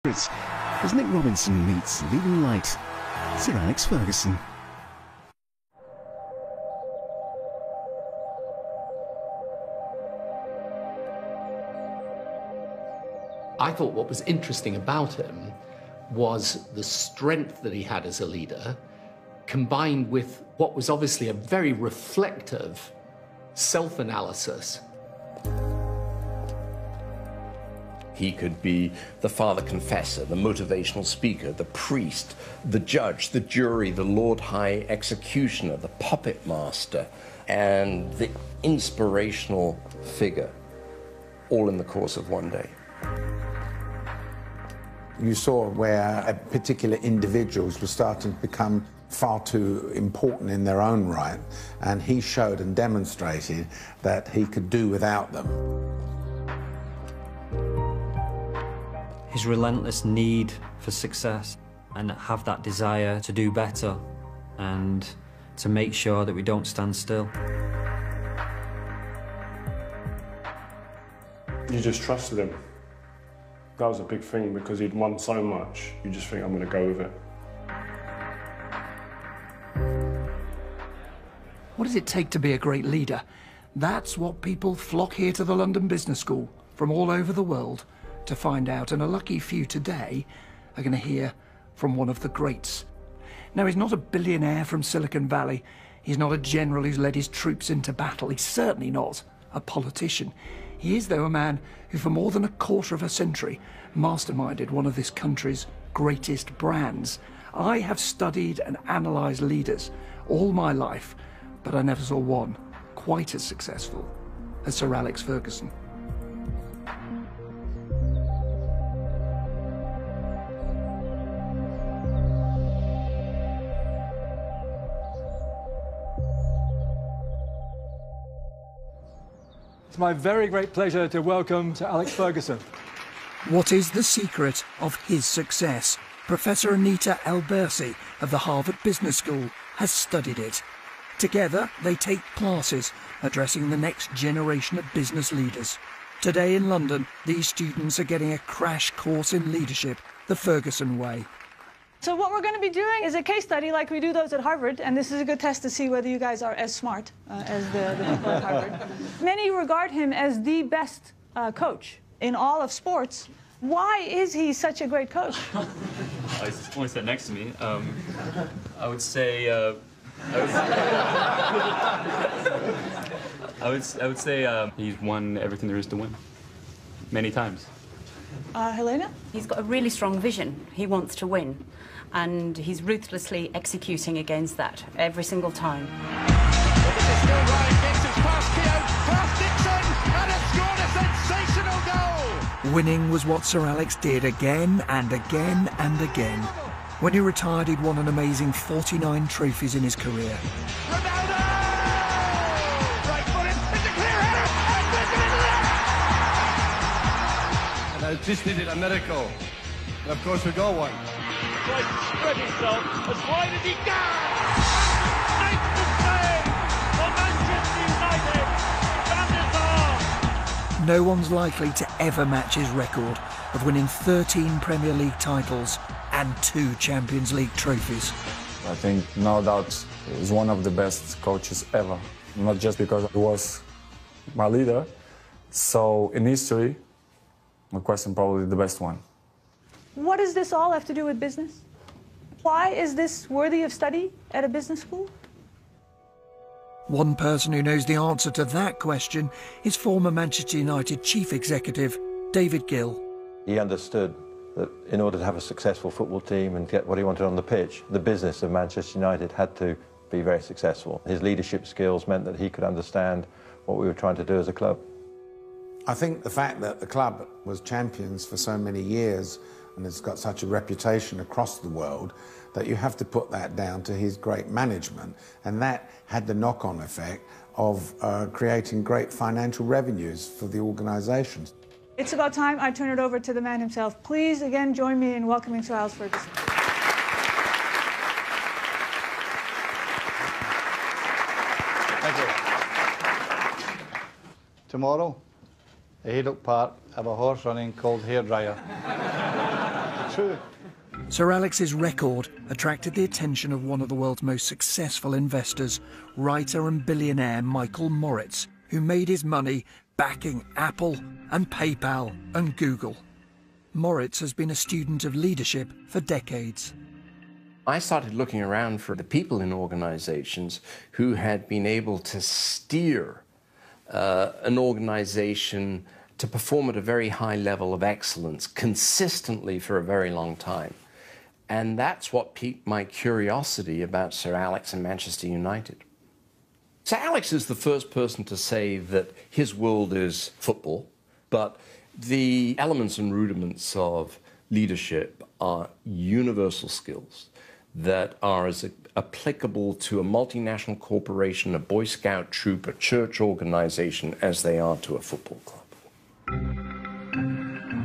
As Nick Robinson meets leading light Sir Alex Ferguson. I thought what was interesting about him was the strength that he had as a leader, combined with what was obviously a very reflective self-analysis. He could be the father confessor, the motivational speaker, the priest, the judge, the jury, the Lord High Executioner, the puppet master, and the inspirational figure, all in the course of one day. You saw where particular individuals were starting to become far too important in their own right, and he showed and demonstrated that he could do without them. His relentless need for success and have that desire to do better and to make sure that we don't stand still. You just trusted him. That was a big thing because he'd won so much. You just think, I'm going to go with it. What does it take to be a great leader? That's what people flock here to the London Business School from all over the world to find out, and a lucky few today are going to hear from one of the greats. Now, he's not a billionaire from Silicon Valley. He's not a general who's led his troops into battle. He's certainly not a politician. He is, though, a man who for more than a quarter of a century masterminded one of this country's greatest brands. I have studied and analysed leaders all my life, but I never saw one quite as successful as Sir Alex Ferguson. It's my very great pleasure to welcome Sir Alex Ferguson. What is the secret of his success? Professor Anita Albersi of the Harvard Business School has studied it. Together, they take classes addressing the next generation of business leaders. Today in London, these students are getting a crash course in leadership, the Ferguson way. So what we're going to be doing is a case study like we do those at Harvard, and this is a good test to see whether you guys are as smart as the people at Harvard. Many regard him as the best coach in all of sports. Why is he such a great coach? He's only sat next to me. I would say he's won everything there is to win, many times. Helena? He's got a really strong vision. He wants to win, and he's ruthlessly executing against that every single time. Well, this is still Ryan Giggs, who's past Keogh, past Dixon, and has scored a sensational goal! Winning was what Sir Alex did again and again and again. When he retired, he'd won an amazing 49 trophies in his career. Ronaldo! Right footed, it's a clear header, and puts it into the... And I just needed a miracle. And of course we got one. Tries to spread himself as wide as he can! Makes the save for Manchester United! Van der Sar! No one's likely to ever match his record of winning 13 Premier League titles and 2 Champions League trophies. I think, no doubt, he's one of the best coaches ever. Not just because he was my leader. So, in history, no question, probably the best one. What does this all have to do with business? Why is this worthy of study at a business school? One person who knows the answer to that question is former Manchester United chief executive David Gill. He understood that in order to have a successful football team and get what he wanted on the pitch, the business of Manchester United had to be very successful. His leadership skills meant that he could understand what we were trying to do as a club. I think the fact that the club was champions for so many years and it's got such a reputation across the world that you have to put that down to his great management, and that had the knock-on effect of creating great financial revenues for the organisations. It's about time I turn it over to the man himself. Please, again, join me in welcoming Sir Alex Ferguson. Thank you. Tomorrow, at Haydock Park, I have a horse running called Hairdryer. True. Sir Alex's record attracted the attention of one of the world's most successful investors, writer and billionaire Michael Moritz, who made his money backing Apple and PayPal and Google. Moritz has been a student of leadership for decades. I started looking around for the people in organizations who had been able to steer an organization to perform at a very high level of excellence consistently for a very long time. And that's what piqued my curiosity about Sir Alex and Manchester United. Sir Alex is the first person to say that his world is football, but the elements and rudiments of leadership are universal skills that are as applicable to a multinational corporation, a Boy Scout troop, a church organization, as they are to a football club.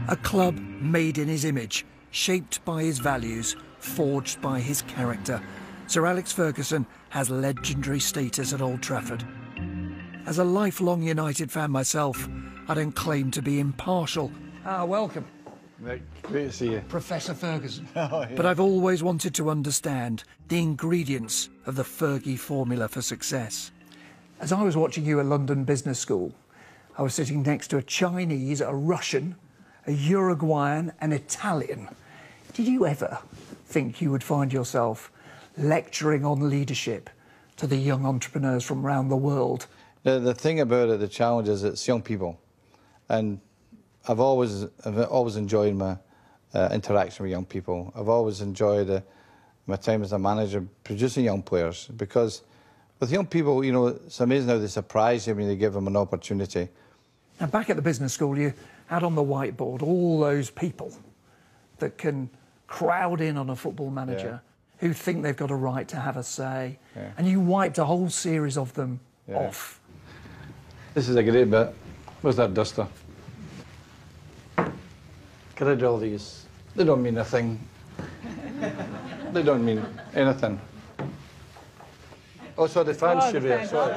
A club made in his image, shaped by his values, forged by his character. Sir Alex Ferguson has legendary status at Old Trafford. As a lifelong United fan myself, I don't claim to be impartial. Welcome. Nick, great to see you. Professor Ferguson. Oh, yeah. But I've always wanted to understand the ingredients of the Fergie formula for success. As I was watching you at London Business School, I was sitting next to a Chinese, a Russian, a Uruguayan, an Italian. Did you ever think you would find yourself lecturing on leadership to the young entrepreneurs from around the world? The thing about it, the challenge is it's young people. And I've always enjoyed my interaction with young people. I've always enjoyed my time as a manager producing young players, because with young people, you know, it's amazing how they surprise you when you give them an opportunity. Now, back at the business school, you had on the whiteboard all those people that can crowd in on a football manager, who think they've got a right to have a say, and you wiped a whole series of them off. This is a great bit. Where's that duster? Get rid of all these. They don't mean a thing. They don't mean anything. Oh, sorry, the fans should be here, sorry.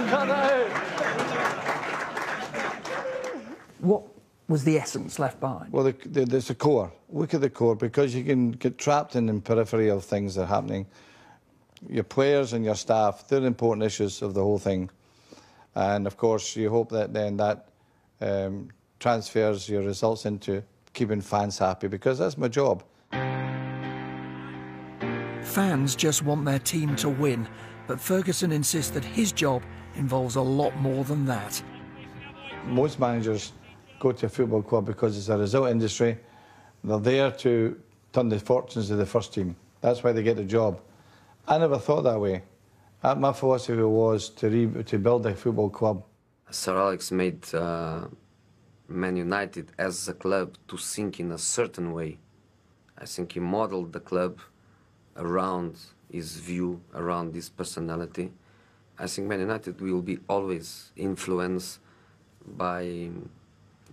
Cut that out! What was the essence left behind? Well, there's a core. Look at the core, because you can get trapped in the periphery of things that are happening. Your players and your staff, they're important issues of the whole thing. And, of course, you hope that then that transfers your results into keeping fans happy, because that's my job. Fans just want their team to win, but Ferguson insists that his job involves a lot more than that. Most managers go to a football club because it's a result industry. They're there to turn the fortunes of the first team. That's why they get the job. I never thought that way. My philosophy was to build a football club. Sir Alex made Man United as a club to think in a certain way. I think he modeled the club around his view, around his personality. I think Man United will be always influenced by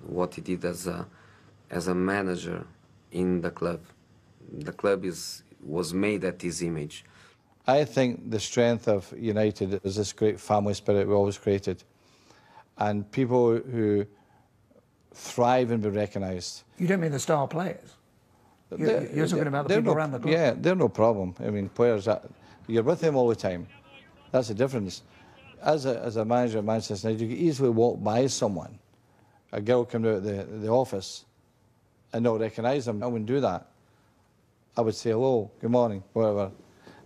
what he did as a manager in the club. The club was made at his image. I think the strength of United is this great family spirit we always created. And people who thrive and be recognised. You don't mean the star players? You're talking about the people around the club? Yeah, they're no problem. I mean, players, you're with them all the time. That's the difference. As a manager at Manchester United, you can easily walk by someone, a girl coming out of the office, and not recognise them. I wouldn't do that. I would say hello, good morning, whatever.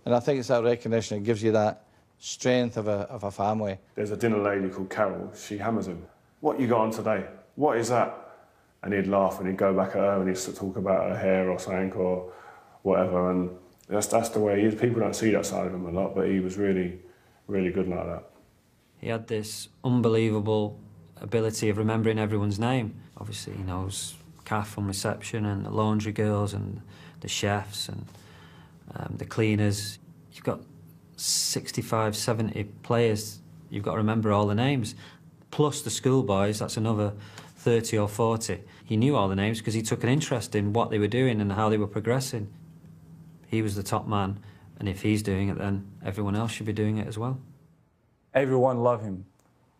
And I think it's that recognition that gives you that strength of a family. There's a dinner lady called Carol. She hammers him. What you got on today? What is that? And he'd laugh and he'd go back at her and he'd talk about her hair or something or whatever. And that's the way he is. People don't see that side of him a lot, but he was really, really good like that. He had this unbelievable ability of remembering everyone's name. Obviously, he knows Kath from reception and the laundry girls and the chefs and the cleaners. You've got 65, 70 players. You've got to remember all the names. Plus the schoolboys, that's another 30 or 40. He knew all the names because he took an interest in what they were doing and how they were progressing. He was the top man, and if he's doing it, then everyone else should be doing it as well. Everyone loved him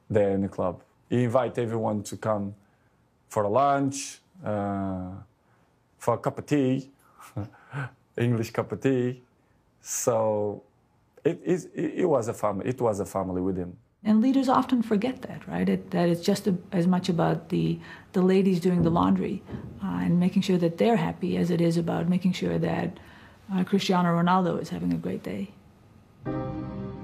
there in the club. He invited everyone to come for a lunch, for a cup of tea, English cup of tea. So it was a family. It was a family with him. And leaders often forget that, right? That it's just as much about the ladies doing the laundry and making sure that they're happy as it is about making sure that Cristiano Ronaldo is having a great day.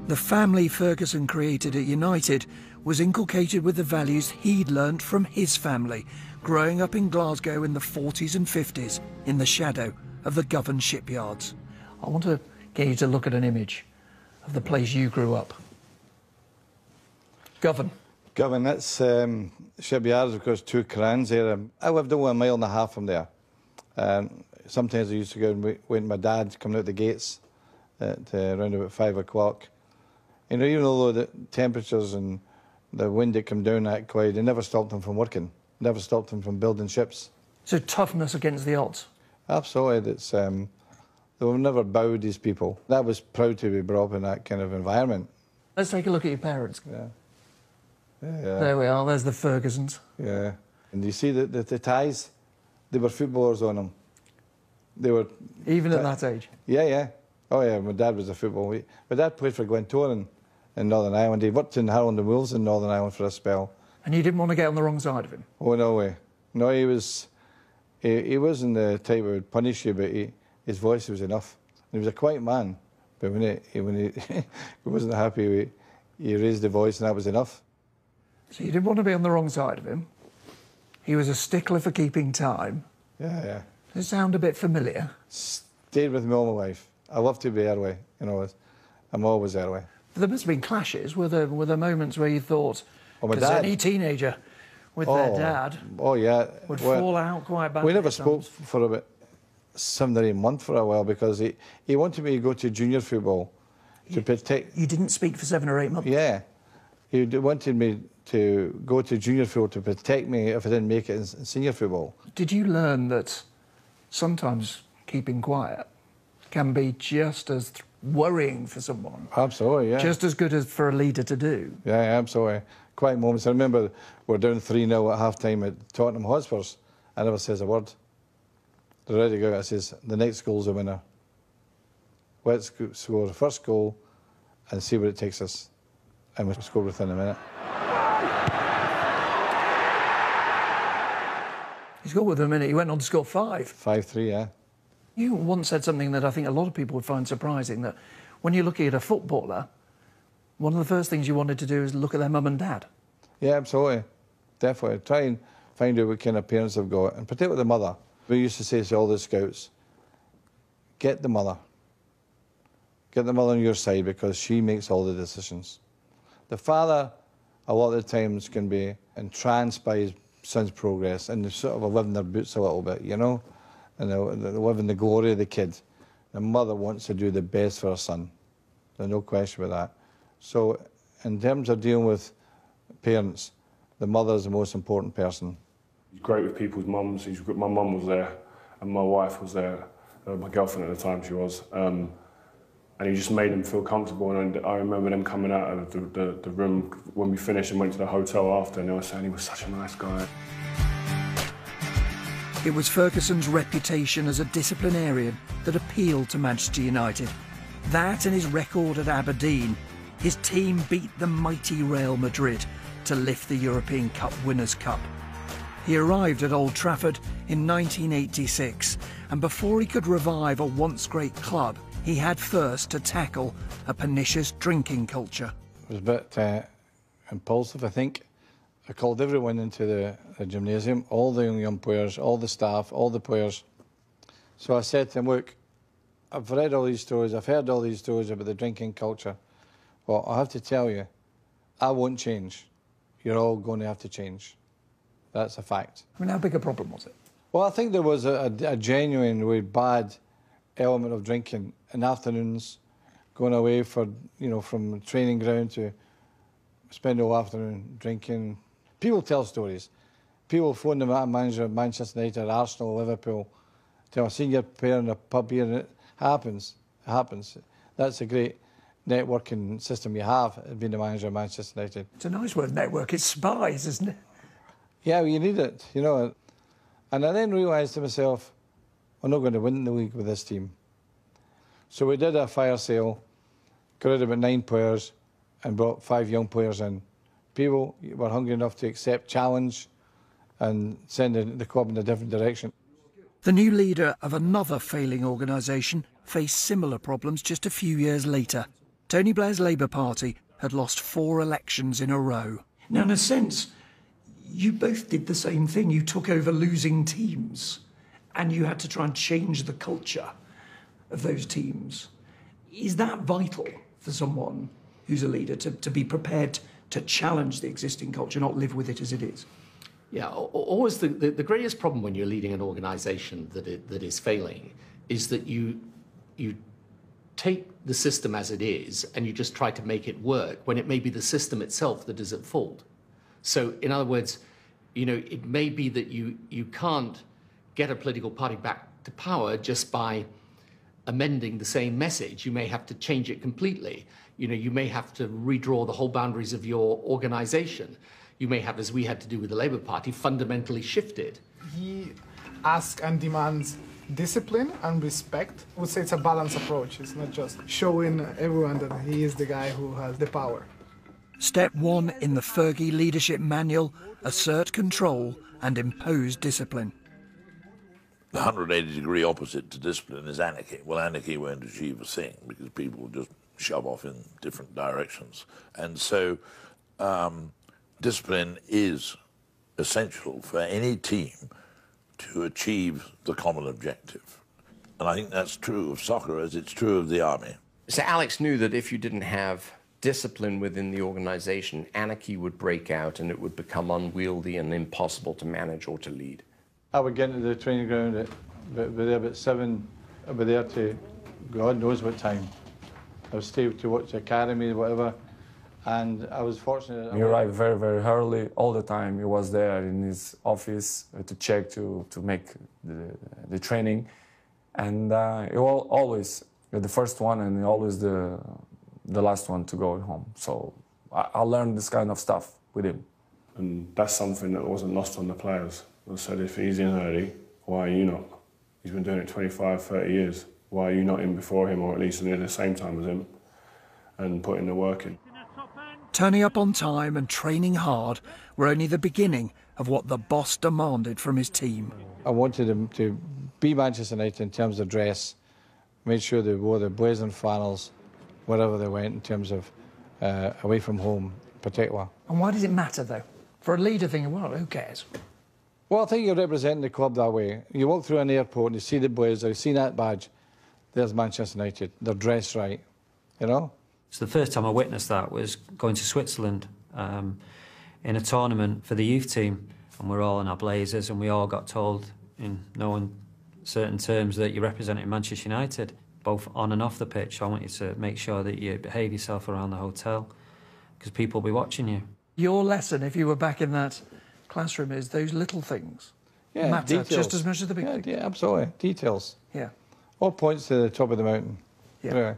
The family Ferguson created at United was inculcated with the values he'd learnt from his family, growing up in Glasgow in the 40s and 50s, in the shadow of the Govan shipyards. I want to get you to look at an image of the place you grew up. Govan. Govan, that's shipyards, of course, 2 crans there. I lived only a mile and a half from there. Sometimes I used to go and wait with my dad coming out the gates at around about 5 o'clock. You know, even though the temperatures and the wind that come down that quite, it never stopped them from working, never stopped them from building ships. So toughness against the odds? Absolutely. It's, they were never bowed, these people. That was proud to be brought up in that kind of environment. Let's take a look at your parents. Yeah. There we are, there's the Fergusons. Yeah. And you see the ties? They were footballers on them. They were... Even at that age? Yeah, yeah. Oh, yeah, my dad was a footballer. My dad played for Glentoran in Northern Ireland. He worked in Harland and Wolves in Northern Ireland for a spell. And you didn't want to get on the wrong side of him? Oh, no way. No, he wasn't the type who would punish you, but his voice was enough. And he was a quiet man, but when he wasn't happy, he raised the voice and that was enough. So you didn't want to be on the wrong side of him. He was a stickler for keeping time. Yeah, yeah. Does it sound a bit familiar? Stayed with me all my life. I love to be early, you know. I'm always early. But there must have been clashes. Were there moments where you thought, because any teenager with their dad would fall out quite badly? We never spoke for about 7 or 8 months for a while because he wanted me to go to junior football to protect... You didn't speak for 7 or 8 months? Yeah. He wanted me to go to junior football to protect me if I didn't make it in senior football. Did you learn that sometimes keeping quiet can be just as worrying for someone? Absolutely, yeah. Just as good as for a leader to do? Yeah, absolutely. Quiet moments. I remember we're down 3-0 at half-time at Tottenham Hotspurs. I never says a word. They're ready to go. I says, the next goal's a winner. Let's score the first goal and see where it takes us. And we scored within a minute. He scored within a minute. He went on to score 5. 5-3, yeah. You once said something that I think a lot of people would find surprising, that when you're looking at a footballer, one of the first things you wanted to do is look at their mum and dad. Yeah, absolutely. Definitely. Try and find out what kind of parents they've got, and particularly the mother. We used to say to all the scouts, get the mother. Get the mother on your side because she makes all the decisions. The father, a lot of the times, can be entranced by his son's progress and they sort of live in their boots a little bit, you know, and they live in the glory of the kid. The mother wants to do the best for her son. There's no question about that. So in terms of dealing with parents, the mother is the most important person. He's great with people's mums. My mum was there and my wife was there, my girlfriend at the time she was. And he just made them feel comfortable. And I remember them coming out of the room when we finished and went to the hotel after, and they were saying he was such a nice guy. It was Ferguson's reputation as a disciplinarian that appealed to Manchester United. That and his record at Aberdeen, his team beat the mighty Real Madrid to lift the European Cup Winners' Cup. He arrived at Old Trafford in 1986, and before he could revive a once great club, he had first to tackle a pernicious drinking culture. It was a bit impulsive, I think. I called everyone into the gymnasium, all the young players, all the staff, all the players. So I said to them, look, I've read all these stories, I've heard all these stories about the drinking culture. Well, I have to tell you, I won't change. You're all going to have to change. That's a fact. I mean, how big a problem was it? Well, I think there was a genuine, really bad element of drinking in afternoons, going away for, you know, from training ground to spend all afternoon drinking. People tell stories. People phone the manager of Manchester United, Arsenal, Liverpool, tell a senior player in a pub here, and it happens. It happens. That's a great networking system you have, being the manager of Manchester United. It's a nice word, network. It's spies, isn't it? Yeah, well, you need it. You know, And I then realised to myself, we're not going to win the league with this team. So we did a fire sale, got rid of about 9 players and brought 5 young players in. People were hungry enough to accept challenge and send the club in a different direction. The new leader of another failing organisation faced similar problems just a few years later. Tony Blair's Labour Party had lost 4 elections in a row. Now, in a sense, you both did the same thing. You took over losing teams and you had to try and change the culture of those teams. Is that vital for someone who's a leader, to be prepared to challenge the existing culture, not live with it as it is? Yeah, always the greatest problem when you're leading an organisation that is failing is that you take the system as it is and you just try to make it work when it may be the system itself that is at fault. So, in other words, you know, it may be that you can't get a political party back to power just by amending the same message. You may have to change it completely. You know, you may have to redraw the whole boundaries of your organisation. You may have, as we had to do with the Labour Party, fundamentally shifted. He asks and demands discipline and respect. I would say it's a balanced approach. It's not just showing everyone that he is the guy who has the power. Step 1 in the Fergie leadership manual: assert control and impose discipline. The 180-degree opposite to discipline is anarchy. Well, anarchy won't achieve a thing because people will just shove off in different directions. And so discipline is essential for any team to achieve the common objective. And I think that's true of soccer as it's true of the army. So Alex knew that if you didn't have discipline within the organisation, anarchy would break out and it would become unwieldy and impossible to manage or to lead. I would get into the training ground at about 7, I'd be there to God knows what time. I would stay to watch the academy, whatever, and I was fortunate. He arrived very, very early, all the time. He was there in his office to check, to make the training. And he was always the first one and always the last one to go home. So I learned this kind of stuff with him. And that's something that wasn't lost on the players. I said, if he's in early, why are you not? He's been doing it 25, 30 years. Why are you not in before him, or at least near the same time as him, and putting the work in? Turning up on time and training hard were only the beginning of what the boss demanded from his team. I wanted him to be Manchester United in terms of dress, made sure they wore the blazing flannels wherever they went in terms of away from home in particular. And why does it matter, though? For a leader thinking, well, who cares? Well, I think you're representing the club that way. You walk through an airport and you see the blazer, you see that badge, there's Manchester United. They're dressed right, you know? So the first time I witnessed that was going to Switzerland in a tournament for the youth team, and we're all in our blazers and we all got told in no uncertain terms that you're representing Manchester United, both on and off the pitch. So I want you to make sure that you behave yourself around the hotel because people will be watching you. Your lesson, if you were back in that classroom, is those little things matter details. just as much as the big things. Yeah, absolutely. Details. Yeah. All points to the top of the mountain. Yeah. Really.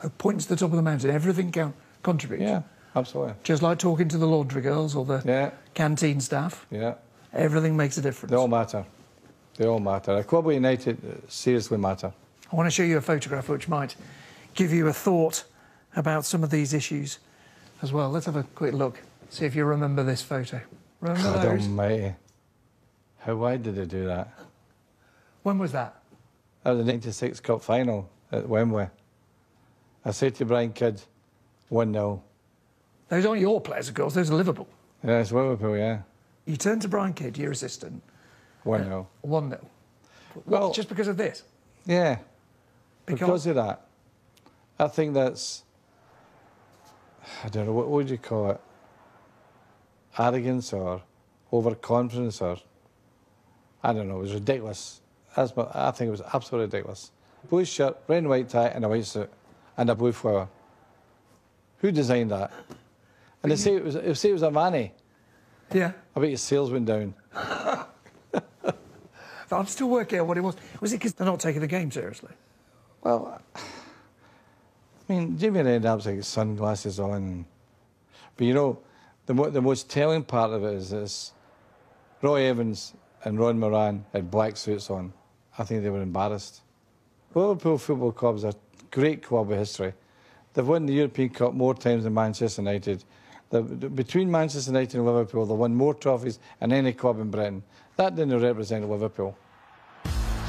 Oh, points to the top of the mountain. Everything contributes. Yeah, absolutely. Just like talking to the laundry girls or the canteen staff. Yeah. Everything makes a difference. They all matter. They all matter. A club United seriously matter. I want to show you a photograph which might give you a thought about some of these issues as well. Let's have a quick look. See if you remember this photo. Remember God those? almighty. Why did they do that? When was that? That was the 96 Cup final at Wembley. I said to Brian Kidd, 1-0. Those aren't your players, of course. Those are Liverpool. Yeah, it's Liverpool, yeah. You turned to Brian Kidd, your assistant. 1-0. 1-0. Well, just because of this? Yeah. Because of that. I think that's, I don't know, what would you call it? Arrogance or overconfidence or, I don't know, it was ridiculous. I think it was absolutely ridiculous. Blue shirt, red and white tie and a white suit and a blue flower. Who designed that? And they say it was a Manny. Yeah. I bet your sales went down. I'm still working out what it was. Was it because they're not taking the game seriously? Well, I mean, Jimmy Redknapp's like sunglasses on. But you know, the most telling part of it is this. Roy Evans and Ron Moran had black suits on, I think they were embarrassed. Liverpool Football Club is a great club with history. They've won the European Cup more times than Manchester United. Between Manchester United and Liverpool, they've won more trophies than any club in Britain. That didn't represent Liverpool.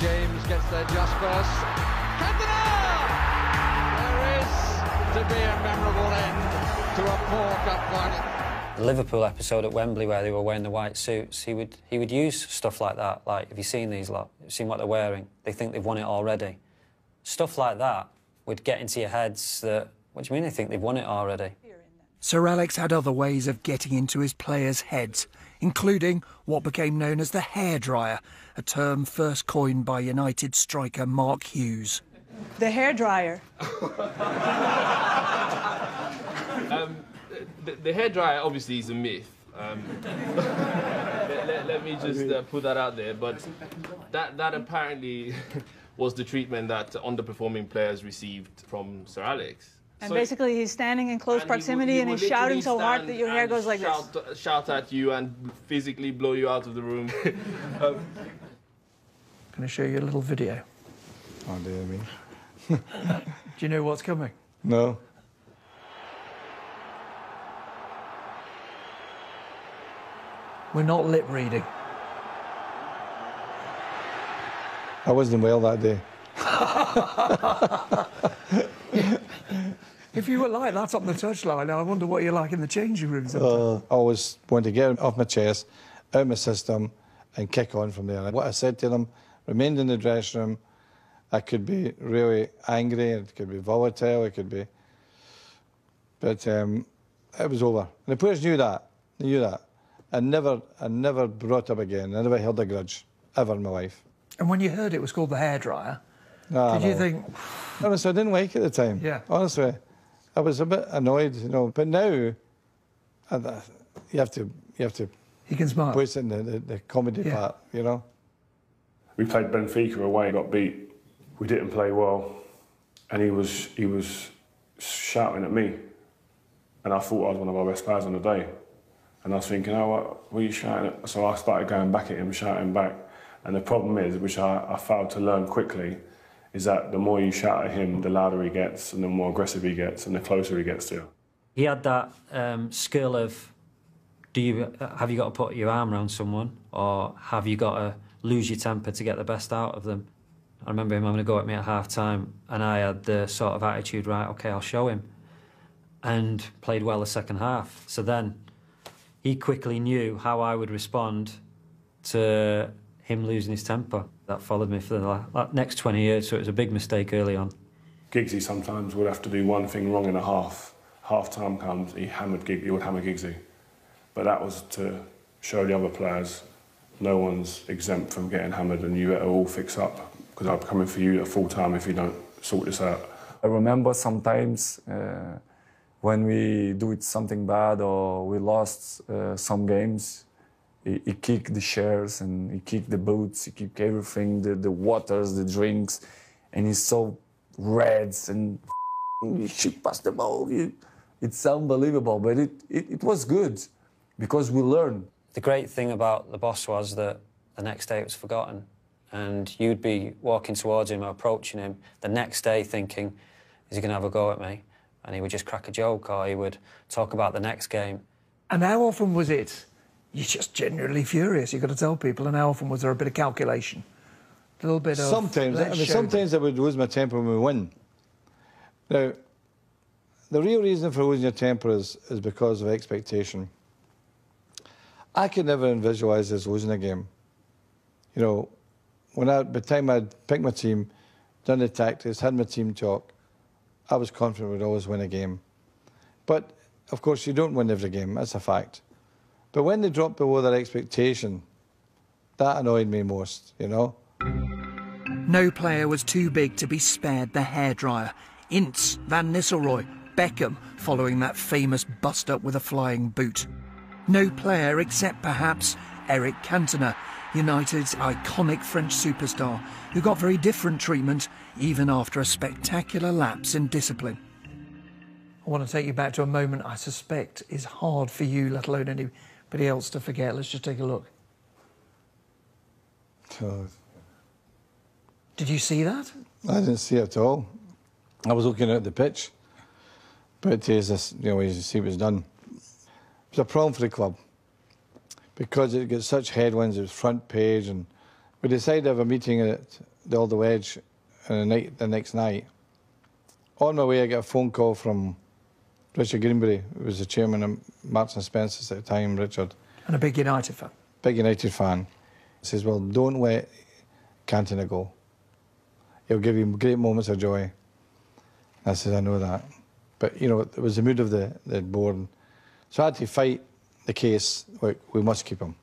James gets there just first. Cantona! There is to be a memorable end to a poor cup final. The Liverpool episode at Wembley where they were wearing the white suits, he would use stuff like that. Like, have you seen these lot? Have you seen what they're wearing? They think they've won it already. Stuff like that would get into your heads that, what do you mean they think they've won it already? Sir Alex had other ways of getting into his players' heads, including what became known as the hairdryer, a term first coined by United striker Mark Hughes. The hairdryer. The hairdryer obviously is a myth. Let me just put that out there. But that apparently was the treatment that underperforming players received from Sir Alex. And so basically he's standing in close proximity and he's shouting so hard that your hair goes like this. Shout at you and physically blow you out of the room. Can I show you a little video? Oh, dear me. Do you know what's coming? No. We're not lip reading. I wasn't well that day. If you were like that up the touchline, I wonder what you're like in the changing rooms. I always want to get off my chest, out my system, and kick on from there. What I said to them remained in the dressing room. I could be really angry, it could be volatile, it could be... But it was over. And the players knew that. They knew that. I never brought up again. I never held a grudge, ever in my life. And when you heard it was called the hairdryer, did you think... Honestly, I didn't like it at the time. Yeah. Honestly. I was a bit annoyed, you know. But now, you have to... You can smile. Put it in the comedy part, you know. We played Benfica away, got beat. We didn't play well. And he was shouting at me. And I thought I was one of our best players on the day. And I was thinking, oh, what are you shouting at? So I started going back at him, shouting back. And the problem is, which I failed to learn quickly, is that the more you shout at him, the louder he gets, and the more aggressive he gets, and the closer he gets to you. He had that skill of, have you got to put your arm around someone, or have you got to lose your temper to get the best out of them? I remember him having a go at me at half-time, and I had the sort of attitude, right, OK, I'll show him, and played well the second half. So then he quickly knew how I would respond to him losing his temper. That followed me for the next 20 years, so it was a big mistake early on. Giggsy sometimes would have to do one thing wrong in a half. Half-time comes, he would hammer Giggsy. But that was to show the other players no one's exempt from getting hammered and you better all fix up, because I'm coming for you at full-time if you don't sort this out. I remember sometimes when we do something bad or we lost some games, he kicked the chairs and he kicked the boots, he kicked everything, the waters, the drinks, and he's so red and you should pass the ball. It's unbelievable, but it was good because we learned. The great thing about the boss was that the next day it was forgotten, and you'd be walking towards him or approaching him the next day thinking, is he going to have a go at me? And he would just crack a joke, or he would talk about the next game. And how often was it you're just genuinely furious? You've got to tell people. And how often was there a bit of calculation? A little bit of... Sometimes I would lose my temper when we win. Now, the real reason for losing your temper is because of expectation. I could never visualise us losing a game. You know, by the time I'd picked my team, done the tactics, had my team talk, I was confident we'd always win a game. But, of course, you don't win every game, that's a fact. But when they dropped below their expectation, that annoyed me most, you know? No player was too big to be spared the hairdryer. Ince, Van Nistelrooy, Beckham, following that famous bust-up with a flying boot. No player except, perhaps, Eric Cantona, United's iconic French superstar, who got very different treatment even after a spectacular lapse in discipline. I want to take you back to a moment I suspect is hard for you, let alone anybody else, to forget. Let's just take a look. Did you see that? I didn't see it at all. I was looking at the pitch. But as this, you know, as you see what was done. It was a problem for the club because it got such headwinds. It was front page, and we decided to have a meeting at the Alder Wedge the next night. On my way, I got a phone call from Richard Greenbury, who was the chairman of Marks and Spencer's at the time, Richard. And a big United fan. Big United fan. He says, well, don't let Cantona go. He'll give you great moments of joy. I said, I know that. But, you know, it was the mood of the board. So I had to fight the case, like, we must keep him.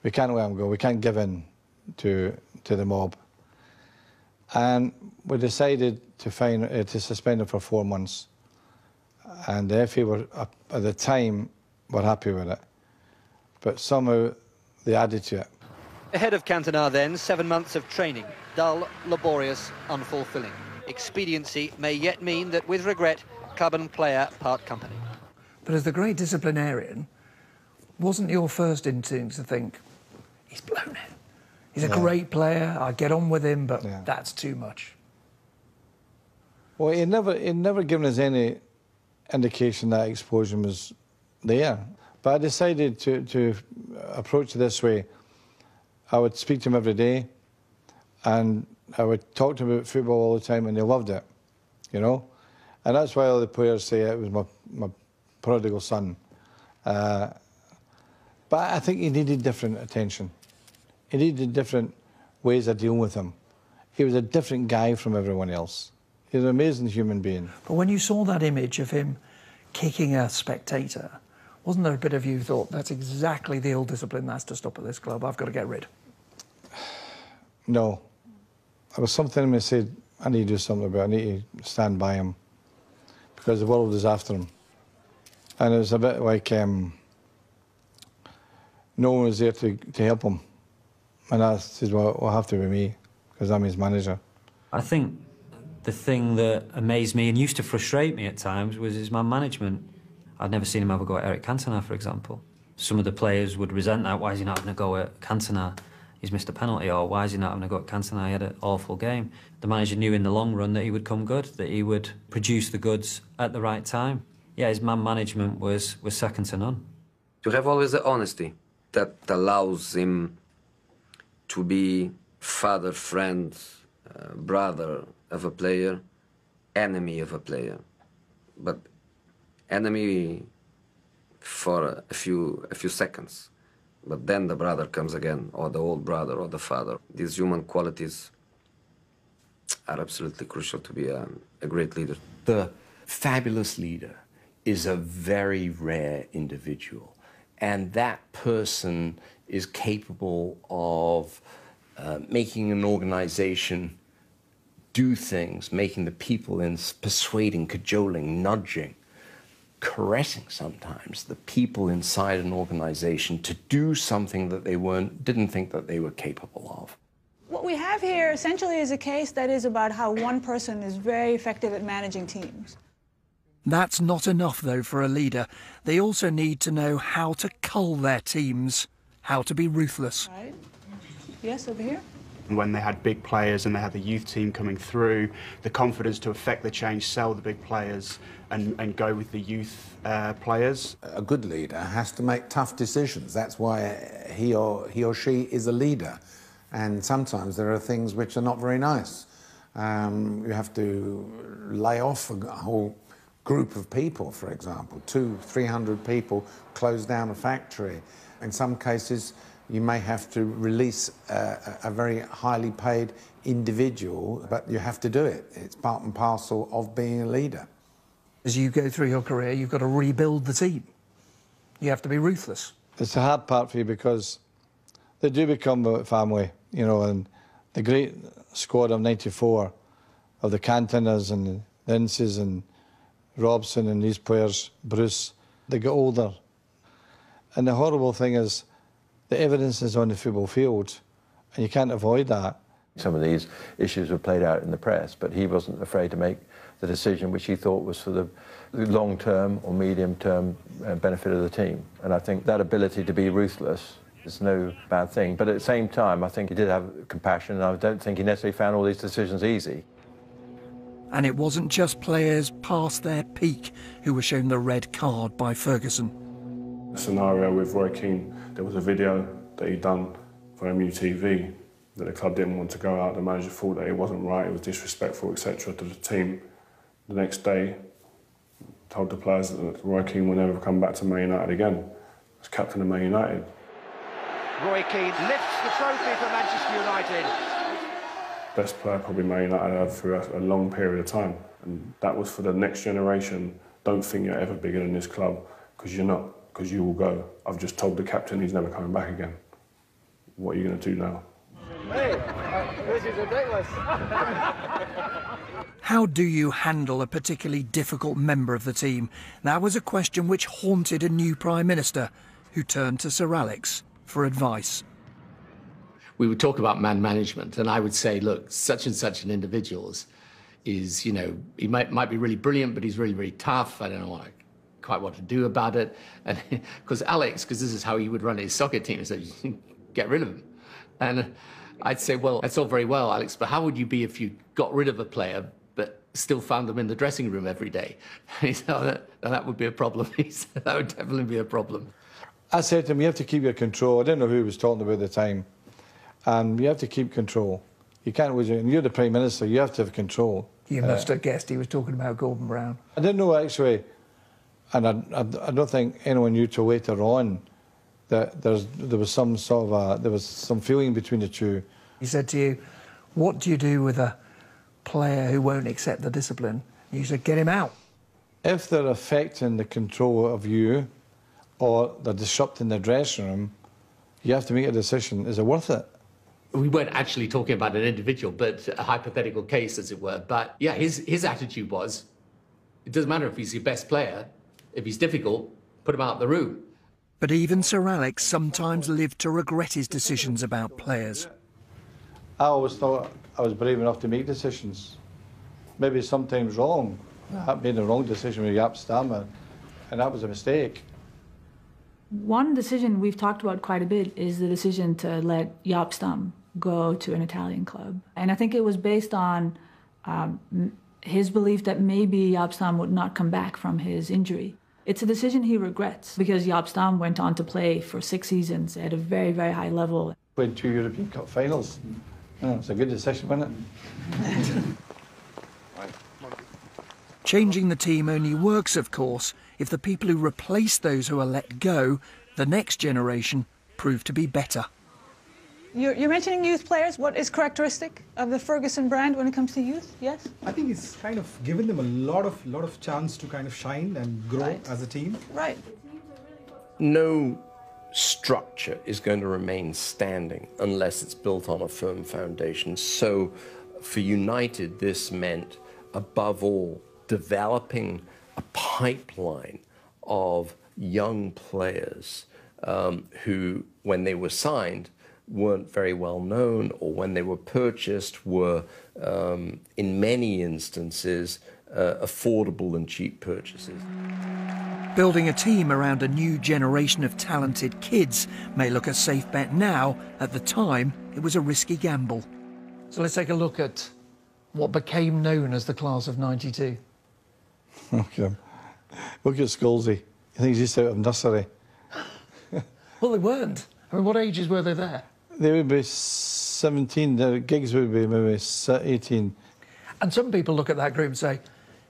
We can't let him go. We can't give in to the mob. And we decided to suspend him for 4 months. And the FA were, at the time, were happy with it. But somehow they added to it. Ahead of Cantona then, 7 months of training. Dull, laborious, unfulfilling. Expediency may yet mean that, with regret, club and player part company. But as the great disciplinarian, wasn't your first instinct to think, he's blown it? He's a great player, I get on with him, but that's too much. Well, he'd never given us any indication that explosion was there. But I decided to approach it this way. I would speak to him every day, and I would talk to him about football all the time, and he loved it, you know? And that's why all the players say it was my prodigal son. But I think he needed different attention. He needed different ways of dealing with him. He was a different guy from everyone else. He's an amazing human being. But when you saw that image of him kicking a spectator, wasn't there a bit of you thought, that's exactly the ill discipline that's to stop at this club, I've got to get rid? No. There was something in me that said, I need to do something about it. I need to stand by him because the world is after him. And it was a bit like no one was there to help him. And I said, well, it'll have to be me because I'm his manager. I think the thing that amazed me and used to frustrate me at times was his man management. I'd never seen him have a go at Eric Cantona, for example. Some of the players would resent that. Why is he not having a go at Cantona? He's missed a penalty. Or why is he not having a go at Cantona? He had an awful game. The manager knew in the long run that he would come good, that he would produce the goods at the right time. Yeah, his man management was second to none. To have always the honesty that allows him to be father, friend, brother of a player, enemy of a player. But enemy for a few seconds. But then the brother comes again, or the old brother, or the father. These human qualities are absolutely crucial to be a great leader. The fabulous leader is a very rare individual, and that person is capable of making an organization do things, making the people in, persuading, cajoling, nudging, caressing sometimes the people inside an organization to do something that they didn't think that they were capable of. What we have here essentially is a case that is about how one person is very effective at managing teams. That's not enough, though, for a leader. They also need to know how to cull their teams, how to be ruthless. Right. Yes, over here. When they had big players and they had the youth team coming through, the confidence to affect the change, sell the big players and go with the youth players. A good leader has to make tough decisions. That's why he or she is a leader. And sometimes there are things which are not very nice. You have to lay off a whole group of people, for example. 200-300 people close down a factory. In some cases, you may have to release a very highly paid individual, but you have to do it. It's part and parcel of being a leader. As you go through your career, you've got to rebuild the team. You have to be ruthless. It's a hard part for you because they do become a family, you know, and the great squad of '94, of the Cantonas and the Inces and Robson and these players, Bruce, they get older. And the horrible thing is, the evidence is on the football field, and you can't avoid that. Some of these issues were played out in the press, but he wasn't afraid to make the decision which he thought was for the long-term or medium-term benefit of the team. And I think that ability to be ruthless It's no bad thing, but at the same time, I think he did have compassion, and I don't think he necessarily found all these decisions easy. And it wasn't just players past their peak who were shown the red card by Ferguson. The scenario with Roy Keane, there was a video that he'd done for MUTV that the club didn't want to go out. The manager thought that it wasn't right, it was disrespectful, etc. to the team. The next day, told the players that Roy Keane will never come back to Man United again as captain of Man United. Roy Keane lifts the trophy for Manchester United. Best player probably Man United had through a long period of time, and that was for the next generation. Don't think you're ever bigger than this club, because you're not, because you will go. I've just told the captain he's never coming back again. What are you going to do now? Hey, this is ridiculous. How do you handle a particularly difficult member of the team? That was a question which haunted a new Prime Minister, who turned to Sir Alex for advice. We would talk about man management, and I would say, look, such and such an individual is, you know, he might be really brilliant, but he's really, really tough. I don't know quite what to do about it. And because this is how he would run his soccer team, so you get rid of him. And I'd say, well, that's all very well, Alex, but how would you be if you got rid of a player but still found them in the dressing room every day? He said, that would be a problem. He said, that would definitely be a problem. I said to him, you have to keep your control. I didn't know who he was talking about at the time. And you have to keep control. You can't always, and you're the Prime Minister, you have to have control. You must have guessed he was talking about Gordon Brown. I didn't know, actually, and I don't think anyone knew till later on that there was some sort of there was some feeling between the two. He said to you, what do you do with a player who won't accept the discipline? You said, get him out. If they're affecting the control of you or they're disrupting the dressing room, you have to make a decision. Is it worth it? We weren't actually talking about an individual, but a hypothetical case, as it were. But yeah, his attitude was, it doesn't matter if he's your best player. If he's difficult, put him out of the room. But even Sir Alex sometimes lived to regret his decisions about players. I always thought I was brave enough to make decisions. Maybe sometimes wrong. I made the wrong decision with Jaap Stam, and that was a mistake. One decision we've talked about quite a bit is the decision to let Jaap Stam go to an Italian club. And I think it was based on his belief that maybe Jaap Stam would not come back from his injury. It's a decision he regrets, because Jaap Stam went on to play for 6 seasons at a very, very high level. Played 2 European Cup finals. Oh, it's a good decision, wasn't it? Changing the team only works, of course, if the people who replace those who are let go, the next generation, prove to be better. You're mentioning youth players. What is characteristic of the Ferguson brand when it comes to youth? Yes? I think it's kind of given them a lot of chance to kind of shine and grow as a team. Right. No structure is going to remain standing unless it's built on a firm foundation. So for United, this meant, above all, developing a pipeline of young players who, when they were signed, weren't very well known, or when they were purchased were, in many instances, affordable and cheap purchases. Building a team around a new generation of talented kids may look a safe bet now. At the time, it was a risky gamble. So let's take a look at what became known as the class of '92. Okay. Look at Scholesy. You think he's just out of nursery? Well, they weren't. I mean, what ages were they there? They would be 17, the gigs would be maybe 18. And some people look at that group and say,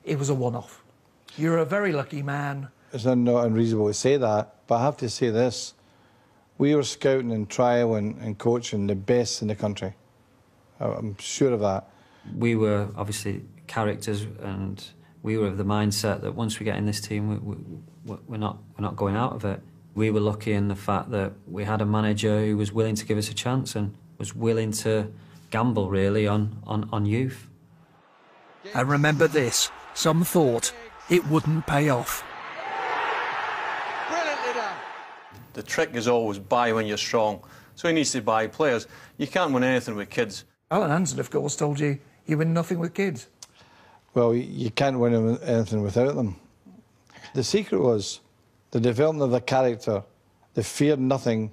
it was a one-off. You're a very lucky man. It's not unreasonable to say that, but I have to say this. We were scouting and trialing and coaching the best in the country. I'm sure of that. We were obviously characters, and we were of the mindset that once we get in this team, we're not going out of it. We were lucky in the fact that we had a manager who was willing to give us a chance and was willing to gamble, really, on youth. And remember this, some thought it wouldn't pay off. Brilliantly done. The trick is always buy when you're strong. So he needs to buy players. You can't win anything with kids. Alan Hansen, of course, told you win nothing with kids. Well, you can't win anything without them. The secret was the development of their character. They feared nothing,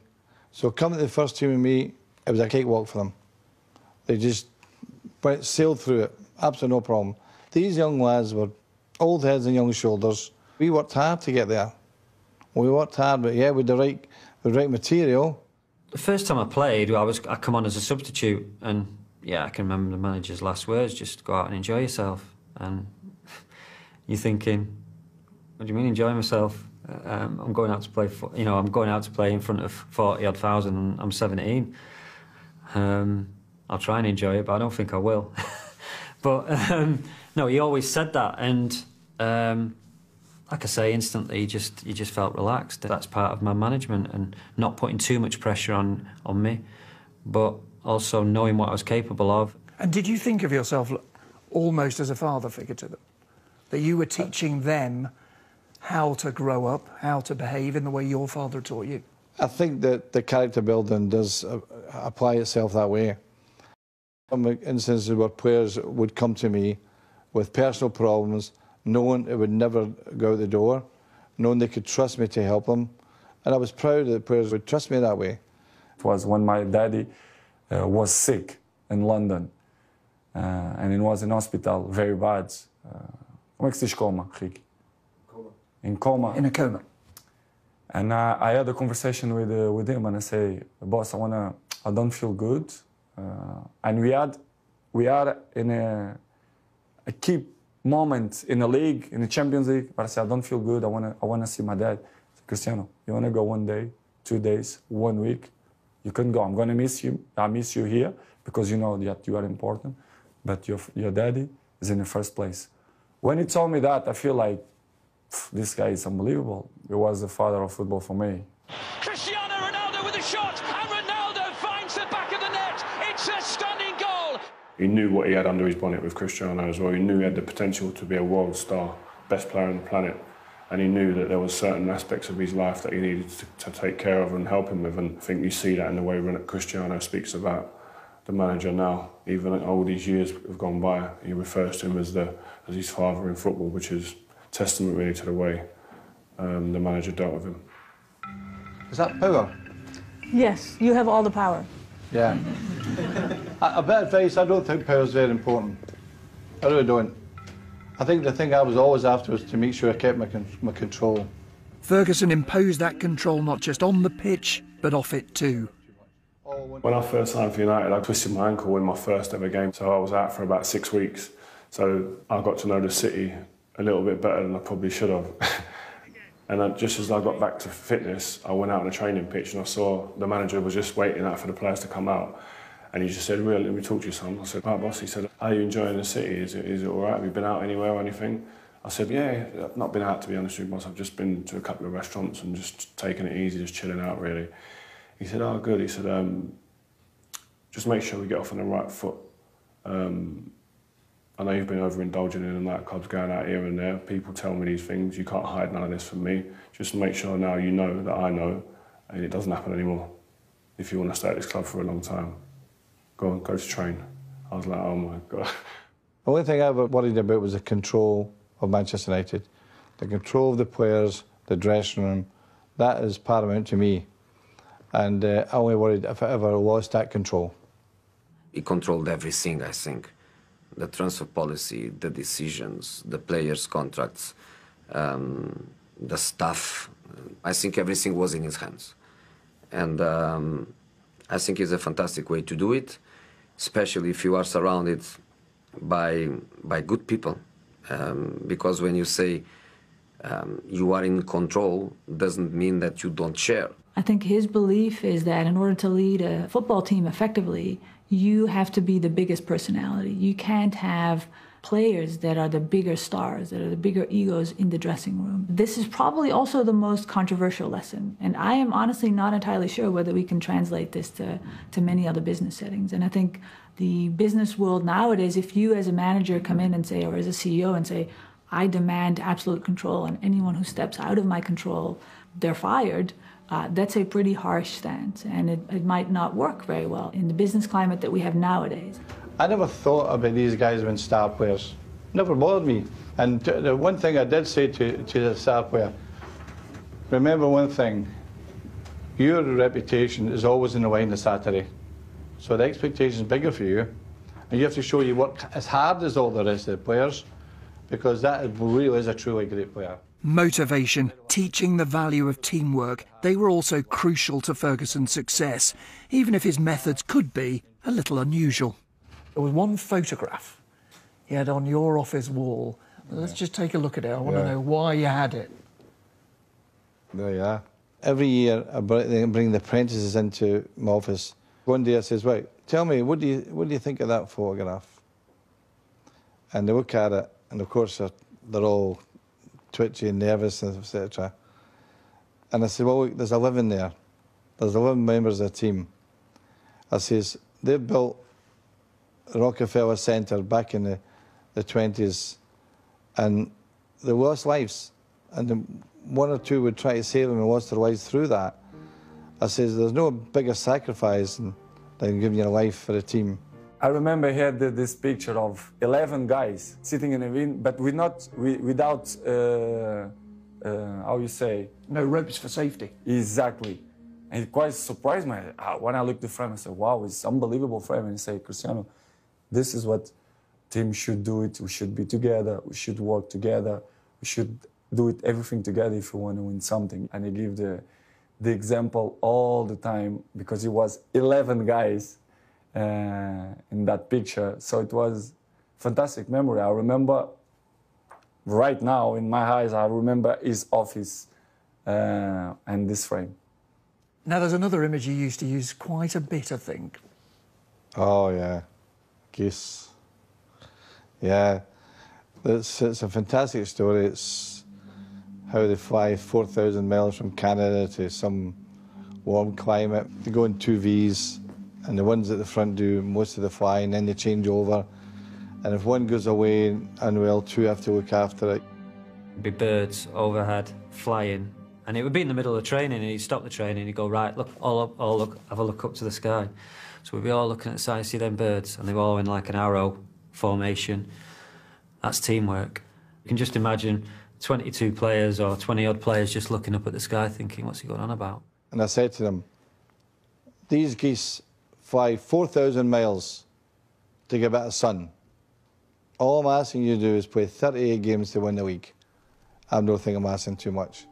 So coming to the first team with me, it was a cakewalk for them. They just sailed through it, absolutely no problem. These young lads were old heads and young shoulders. We worked hard to get there. We worked hard, but yeah, with the right material. The first time I played, I come on as a substitute, and yeah, I can remember the manager's last words: just go out and enjoy yourself. And you're thinking, what do you mean enjoy myself? I'm going out to play. I'm going out to play in front of 40-odd thousand, and I'm 17. I'll try and enjoy it, but I don't think I will. But no, he always said that, and like I say, instantly, you just felt relaxed. That's part of my management, and not putting too much pressure on me, but also knowing what I was capable of. And did you think of yourself almost as a father figure to them? That you were teaching them how to grow up, how to behave in the way your father taught you? I think that the character building does apply itself that way. Some instances where players would come to me with personal problems, knowing it would never go out the door, knowing they could trust me to help them. And I was proud that players would trust me that way. It was when my daddy was sick in London, and he was in hospital, very bad. Como é que se diz coma, Ricky? In coma. In a coma. And I had a conversation with him, and I say, boss, I don't feel good. And we are in a key moment in the league, in the Champions League, but I said, I don't feel good, I wanna see my dad. I said, Cristiano, you wanna go 1 day, 2 days, 1 week? You can go, I'm gonna miss you, I miss you here, because you know that you are important, but your daddy is in the first place. When he told me that, I feel like, this guy is unbelievable. He was the father of football for me. Cristiano Ronaldo with a shot, and Ronaldo finds the back of the net. It's a stunning goal. He knew what he had under his bonnet with Cristiano as well. He knew he had the potential to be a world star, best player on the planet. And he knew that there were certain aspects of his life that he needed to take care of and help him with. And I think you see that in the way Cristiano speaks about the manager now. Even all these years have gone by, he refers to him as his father in football, which is testament really to the way the manager dealt with him. Is that power? Yes, you have all the power. Yeah. A bit of advice, I don't think power is very important. I really don't. I think the thing I was always after was to make sure I kept my control. Ferguson imposed that control not just on the pitch, but off it too. When I first signed for United, I twisted my ankle in my first ever game, so I was out for about 6 weeks. So I got to know the city a little bit better than I probably should have. And just as I got back to fitness, I went out on a training pitch and I saw the manager was just waiting out for the players to come out. And he just said, "Really, let me talk to you, son." I said, "Right, boss." He said, "Are you enjoying the city? Is it all right? Have you been out anywhere or anything?" I said, "Yeah, I've not been out, to be honest with you, boss. I've just been to a couple of restaurants and just taking it easy, just chilling out, really." He said, "Oh, good." He said, "Just make sure we get off on the right foot. I know you've been overindulging in the nightclubs, going out here and there. People tell me these things. You can't hide none of this from me. Just make sure now you know that I know, and it doesn't happen anymore. If you want to stay at this club for a long time, go to train." I was like, oh my God. The only thing I ever worried about was the control of Manchester United. The control of the players, the dressing room, that is paramount to me. And I only worried if I ever lost that control. He controlled everything, I think. The transfer policy, the decisions, the players' contracts, the staff. I think everything was in his hands. And I think it's a fantastic way to do it, especially if you are surrounded by good people. Because when you say you are in control, doesn't mean that you don't share. I think his belief is that in order to lead a football team effectively, you have to be the biggest personality. You can't have players that are the bigger stars, that are the bigger egos in the dressing room. This is probably also the most controversial lesson. And I am honestly not entirely sure whether we can translate this to many other business settings. And I think the business world nowadays, if you as a manager come in and say, or as a CEO and say, I demand absolute control, and anyone who steps out of my control, they're fired, that's a pretty harsh stance, and it might not work very well in the business climate that we have nowadays. I never thought about these guys being star players. Never bothered me. And the one thing I did say to the star player, remember one thing, your reputation is always in the line this Saturday. So the expectation is bigger for you. And you have to show you work as hard as all the rest of the players, because that really is a truly great player. Motivation, teaching the value of teamwork, they were also crucial to Ferguson's success, even if his methods could be a little unusual. There was one photograph he had on your office wall. Let's just take a look at it. I want to know why you had it. There you are. Every year I bring the apprentices into my office. One day I says, right, tell me, what do you think of that photograph? And they look at it, and of course they're all twitchy and nervous, etc. And I said, well, look, there's 11 there. There's 11 members of the team. I says, they built Rockefeller Centre back in the 20s, and they lost lives. And one or two would try to save them and lost their lives through that. I says, there's no bigger sacrifice than giving your life for a team. I remember he had this picture of 11 guys sitting in a ring, but without, how you say? No ropes for safety. Exactly. And it quite surprised me. When I looked at the frame, I said, wow, it's unbelievable frame. And he said, Cristiano, this is what teams should do it. We should be together. We should work together. We should do it everything together if we want to win something. And he gave the example all the time, because it was 11 guys in that picture. So it was fantastic memory. I remember right now in my eyes, I remember his office and this frame. Now there's another image you used to use quite a bit, I think. Oh yeah, geese. Yeah, it's a fantastic story. It's how they fly 4,000 miles from Canada to some warm climate. They go in 2 Vs, and the ones at the front do most of the flying, then they change over. And if one goes away unwell, 2 have to look after it. There'd be birds overhead flying, and it would be in the middle of training, and he'd stop the training, and he'd go, right, look, all up, all look, have a look up to the sky. So we'd be all looking at the sky, see them birds, and they were all in like an arrow formation. That's teamwork. You can just imagine 22 players or 20-odd players just looking up at the sky thinking, what's he going on about? And I said to them, these geese fly 4,000 miles to get a bit of sun. All I'm asking you to do is play 38 games to win the league. I don't think I'm asking too much.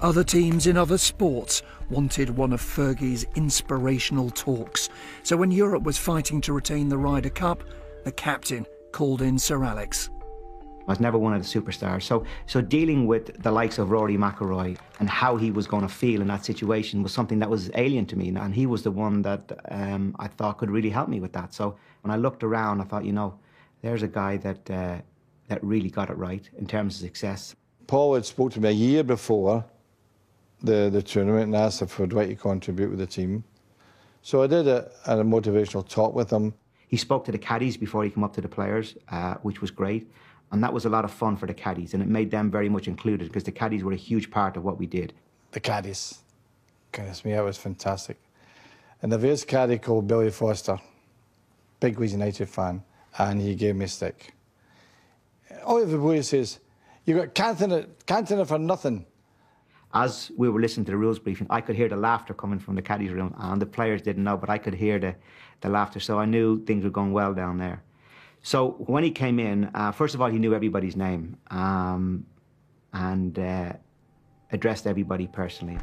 Other teams in other sports wanted one of Fergie's inspirational talks. So when Europe was fighting to retain the Ryder Cup, the captain called in Sir Alex. I was never one of the superstars, so dealing with the likes of Rory McIlroy and how he was going to feel in that situation was something that was alien to me, and he was the one that I thought could really help me with that. So when I looked around, I thought, you know, there's a guy that really got it right in terms of success. Paul had spoke to me a year before the tournament and asked if I'd like to contribute with the team. So I did a motivational talk with him. He spoke to the caddies before he came up to the players, which was great. And that was a lot of fun for the caddies, and it made them very much included, because the caddies were a huge part of what we did. The caddies. Goodness me, that was fantastic. And there was a caddy called Billy Foster, big Leeds United fan, and he gave me a stick. All the boy says, you got Cantona for nothing. As we were listening to the rules briefing, I could hear the laughter coming from the caddies room, and the players didn't know, but I could hear the laughter, so I knew things were going well down there. So when he came in, first of all, he knew everybody's name and addressed everybody personally.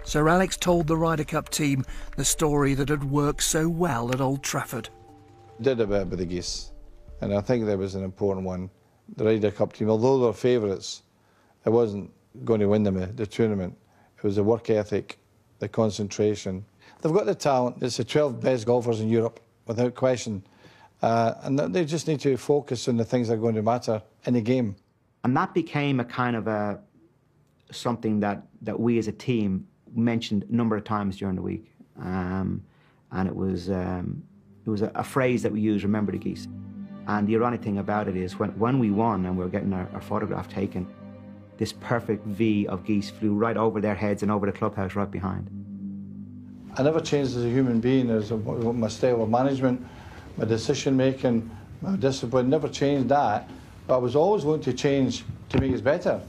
Sir Alex told the Ryder Cup team the story that had worked so well at Old Trafford. Did a bit with the geese, and I think that was an important one. The Ryder Cup team, although they were favourites, it wasn't going to win them the tournament. It was the work ethic, the concentration. They've got the talent. It's the 12 best golfers in Europe, without question. And they just need to focus on the things that are going to matter in the game. And that became a kind of something that we as a team mentioned a number of times during the week. And it was a phrase that we used, remember the geese. And the ironic thing about it is when we won and we were getting our photograph taken, this perfect V of geese flew right over their heads and over the clubhouse right behind. I never changed as a human being, as my style of management, my decision-making, my discipline, never changed that, but I was always willing to change to make us better.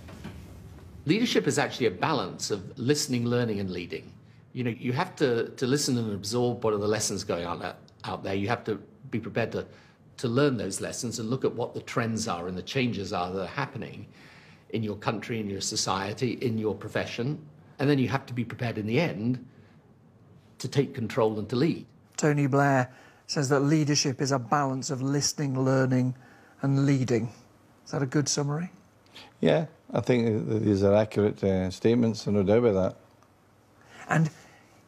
Leadership is actually a balance of listening, learning and leading. You know, you have to listen and absorb what are the lessons going on out there. You have to be prepared to learn those lessons and look at what the trends are and the changes are that are happening in your country, in your society, in your profession. And then you have to be prepared in the end to take control and to lead. Tony Blair says that leadership is a balance of listening, learning and leading. Is that a good summary? Yeah, I think that these are accurate statements, no doubt about that. And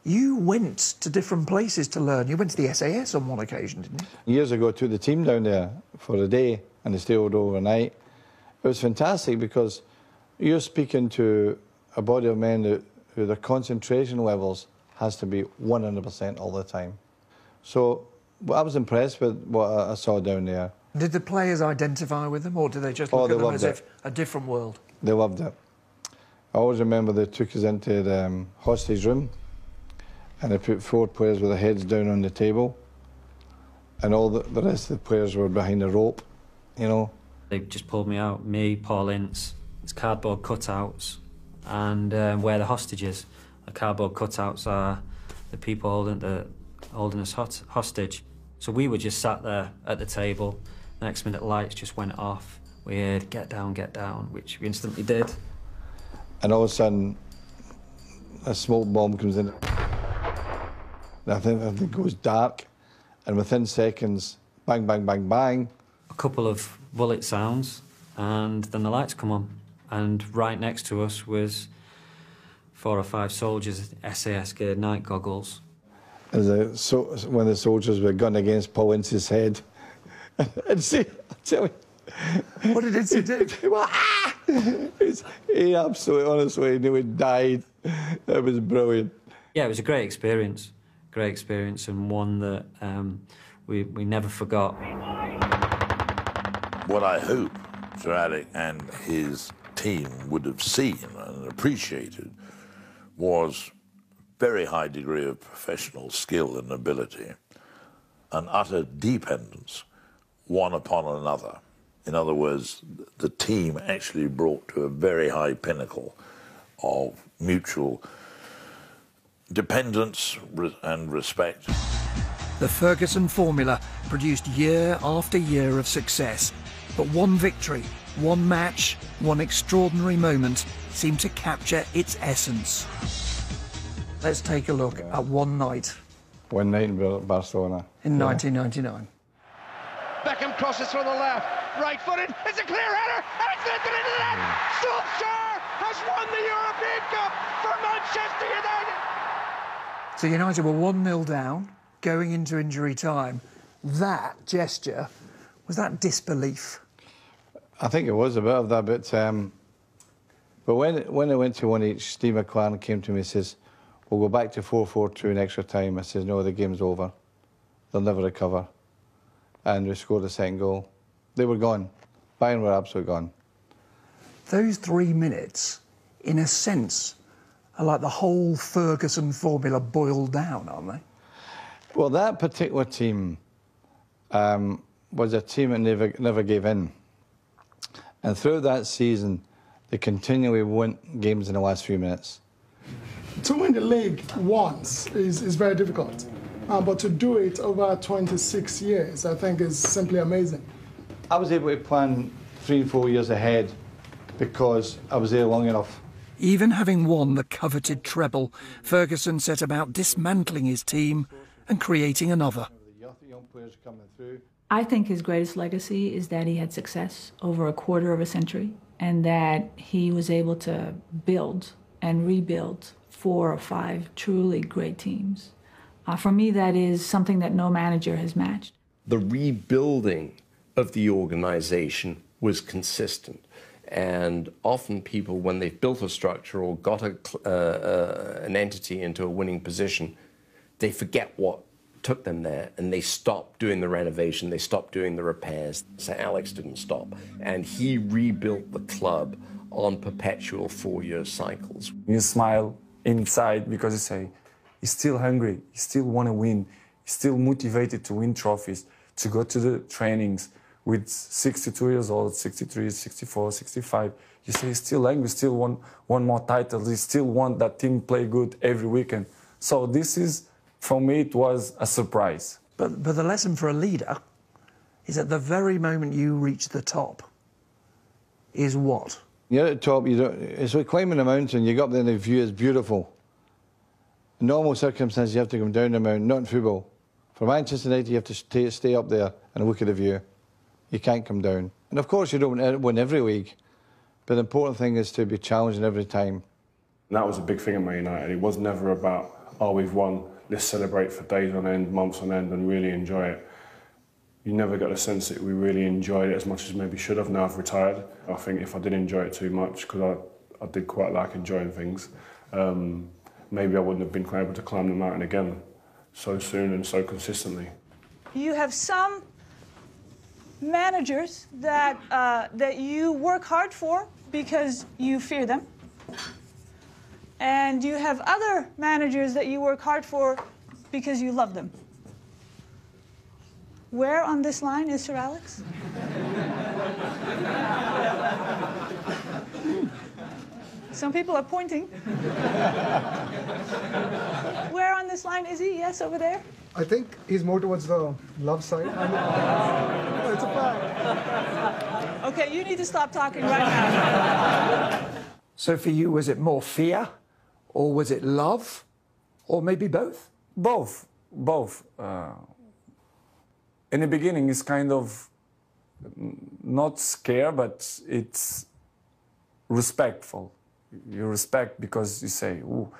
you went to different places to learn. You went to the SAS on one occasion, didn't you? Years ago, I took the team down there for a day and they stayed overnight. It was fantastic because you're speaking to a body of men who their concentration levels has to be 100% all the time. So I was impressed with what I saw down there. Did the players identify with them, or did they just look at them as if a different world? They loved it. I always remember they took us into the hostage room and they put 4 players with their heads down on the table and all the rest of the players were behind the rope, you know. They just pulled me out, me, Paul Ince, it's cardboard cutouts, and where the hostages. The cardboard cutouts are the people holding us hostage. So we were just sat there at the table. Next minute, lights just went off. We heard, get down, which we instantly did. And all of a sudden, a smoke bomb comes in. I think it goes dark, and within seconds, bang, bang, bang, bang. A couple of bullet sounds, and then the lights come on. And right next to us was 4 or 5 soldiers, SAS gear, night goggles. As one of the soldiers with a gun against Paul Ince's head. And see, I'll tell you. What did Ince do? He absolutely, honestly, knew he died. It was brilliant. Yeah, it was a great experience, and one that we never forgot. What I hope Sir Alec and his team would have seen and appreciated was very high degree of professional skill and ability, and utter dependence one upon another. In other words, the team actually brought to a very high pinnacle of mutual dependence and respect. The Ferguson formula produced year after year of success, but one victory, one match, one extraordinary moment seemed to capture its essence. Let's take a look at one night. One night in Barcelona. In 1999. Beckham crosses from the left, right footed, it's a clear header, and it's lifted into the net! Solskjaer has won the European Cup for Manchester United! So United were 1-0 down, going into injury time. That gesture, was that disbelief? I think it was a bit of that, but when I went to 1-1, Steve McLaren came to me and says, we'll go back to 4-4-2 in extra time. I says, no, the game's over. They'll never recover. And we scored the second goal. They were gone. Bayern were absolutely gone. Those 3 minutes, in a sense, are like the whole Ferguson formula boiled down, aren't they? Well, that particular team was a team that never gave in. And throughout that season, they continually won games in the last few minutes. To win the league once is very difficult, but to do it over 26 years, I think is simply amazing. I was able to plan 3 and 4 years ahead because I was there long enough. Even having won the coveted treble, Ferguson set about dismantling his team and creating another. I think his greatest legacy is that he had success over a quarter of a century and that he was able to build and rebuild 4 or 5 truly great teams. For me, that is something that no manager has matched. The rebuilding of the organization was consistent. And often people, when they've built a structure or got an entity into a winning position, they forget what took them there and they stop doing the renovation, they stop doing the repairs. Sir Alex didn't stop, and he rebuilt the club on perpetual 4-year cycles. You smile inside because you say, he's still hungry, he still want to win, he's still motivated to win trophies, to go to the trainings with 62 years old, 63, 64, 65. You say he's still angry, still want one more title, he still want that team play good every weekend. So this is, for me, it was a surprise. But the lesson for a leader is at the very moment you reach the top is what? You're at the top, it's like climbing a mountain, you go up there and the view is beautiful. In normal circumstances, you have to come down the mountain, not in football. For Manchester United, you have to stay up there and look at the view. You can't come down. And of course, you don't win every week, but the important thing is to be challenging every time. And that was a big thing at Man United. It was never about, oh, we've won, let's celebrate for days on end, months on end, and really enjoy it. You never got the sense that we really enjoyed it as much as maybe should have. Now I've retired. I think if I did enjoy it too much, because I did quite like enjoying things, maybe I wouldn't have been able to climb the mountain again so soon and so consistently. You have some managers that, that you work hard for because you fear them. And you have other managers that you work hard for because you love them. Where on this line is Sir Alex? Some people are pointing. Where on this line is he? Yes, over there? I think he's more towards the love side. It's a fact. Okay, you need to stop talking right now. So for you, was it more fear? Or was it love? Or maybe both? Both. In the beginning, it's kind of not scare, but it's respectful. You respect because you say, ooh,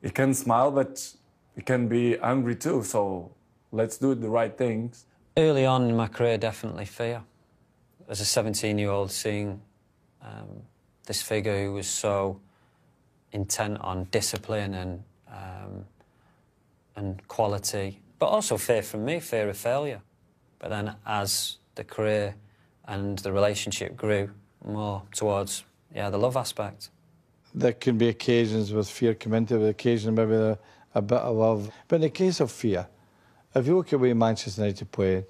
you can smile, but you can be angry too, so let's do the right things. Early on in my career, definitely fear. As a 17-year-old, seeing this figure who was so intent on discipline and quality, but also fear from me, fear of failure. But then as the career and the relationship grew more towards, the love aspect. There can be occasions with fear come into it, occasionally maybe a bit of love. But in the case of fear, if you look at the way Manchester United played,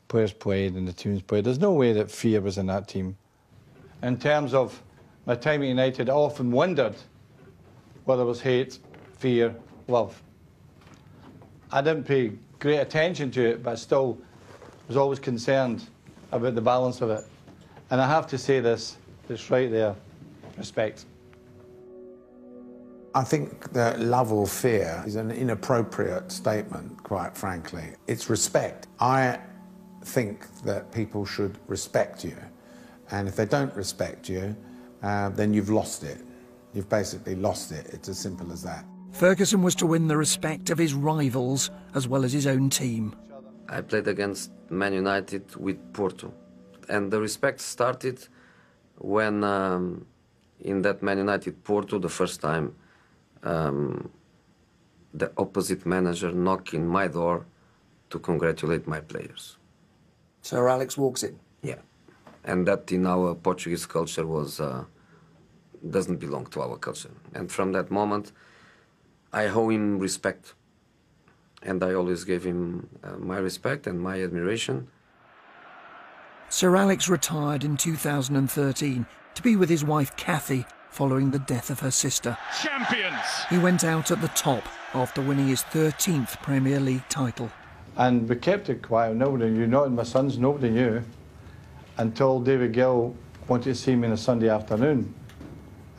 players played and the teams played, there's no way that fear was in that team. In terms of my time at United, I often wondered whether it was hate, fear, love. I didn't pay great attention to it, but I still was always concerned about the balance of it. And I have to say this, it's right there, respect. I think that love or fear is an inappropriate statement, quite frankly. It's respect. I think that people should respect you. And if they don't respect you, then you've lost it. You've basically lost it. It's as simple as that. Ferguson was to win the respect of his rivals as well as his own team. I played against Man United with Porto. And the respect started when, in that Man United Porto, the first time, the opposite manager knocked in my door to congratulate my players. Sir Alex walks in? Yeah. And that in our Portuguese culture was, doesn't belong to our culture. And from that moment, I owe him respect. And I always gave him my respect and my admiration. Sir Alex retired in 2013 to be with his wife Kathy following the death of her sister. Champions! He went out at the top after winning his 13th Premier League title. And we kept it quiet, nobody knew, not my sons, nobody knew, until David Gill wanted to see me on a Sunday afternoon.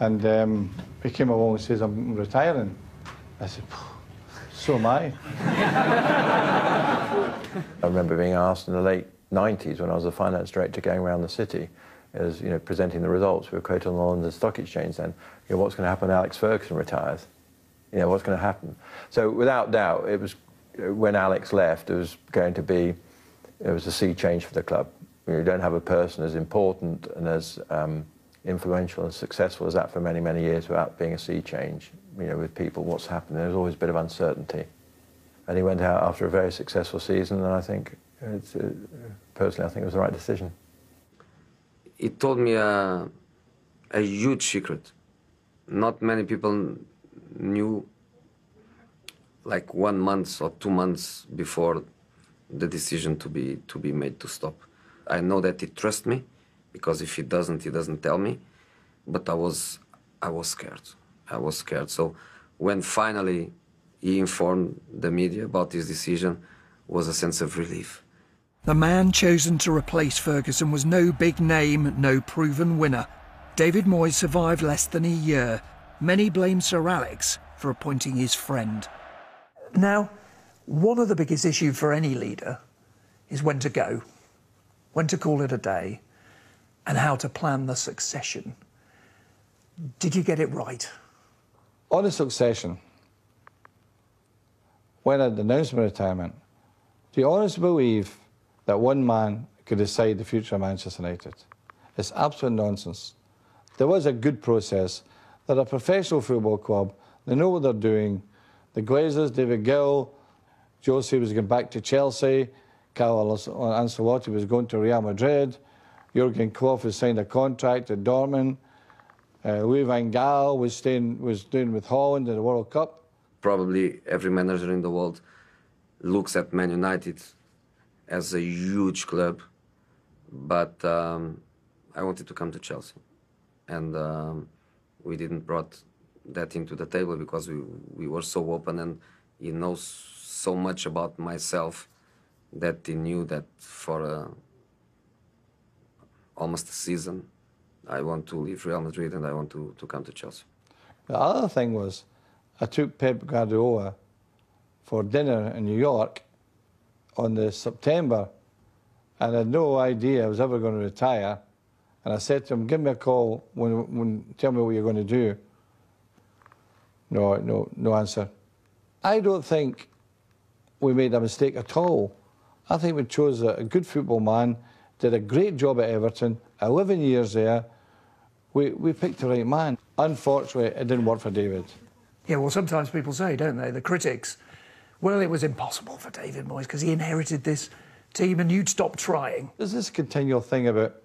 And he came along and says, I'm retiring. I said, so am I. I remember being asked in the late 90s when I was the finance director going around the city, as presenting the results. We were quoted on the London Stock Exchange then. What's going to happen when Alex Ferguson retires? What's going to happen? So without doubt, it was when Alex left, it was going to be, it was a sea change for the club. You don't have a person as important and as influential and successful as that for many, many years without being a sea change. With people, what's happened. There's always a bit of uncertainty. And he went out after a very successful season, and I think, personally, I think it was the right decision. He told me a huge secret. Not many people knew, like 1 month or 2 months before the decision to be made to stop. I know that he trusts me, because if he doesn't tell me. But I was scared. I was scared. So when finally he informed the media about his decision was a sense of relief. The man chosen to replace Ferguson was no big name, no proven winner. David Moyes survived less than a year. Many blame Sir Alex for appointing his friend. Now, one of the biggest issues for any leader is when to go, when to call it a day, and how to plan the succession. Did you get it right? On the succession, when I'd announced my retirement, do you honestly believe that one man could decide the future of Manchester United? It's absolute nonsense. There was a good process. They're a professional football club. They know what they're doing. The Glazers, David Gill, Josie was going back to Chelsea, Carlo Ancelotti was going to Real Madrid, Jurgen Klopp has signed a contract at Dortmund, Louis van Gaal was doing with Holland in the World Cup. Probably every manager in the world looks at Man United as a huge club, but I wanted to come to Chelsea, and we didn't brought that into the table because we were so open, and he knows so much about myself that he knew that for almost a season I want to leave Real Madrid and I want to come to Chelsea. The other thing was, I took Pep Guardiola for dinner in New York on the September, and I had no idea I was ever going to retire. And I said to him, give me a call tell me what you're going to do. No answer. I don't think we made a mistake at all. I think we chose a good football man, did a great job at Everton, 11 years there. We picked the right man. Unfortunately, it didn't work for David. Yeah, well, sometimes people say, don't they, the critics, well, it was impossible for David Moyes because he inherited this team and you'd stop trying. There's this continual thing about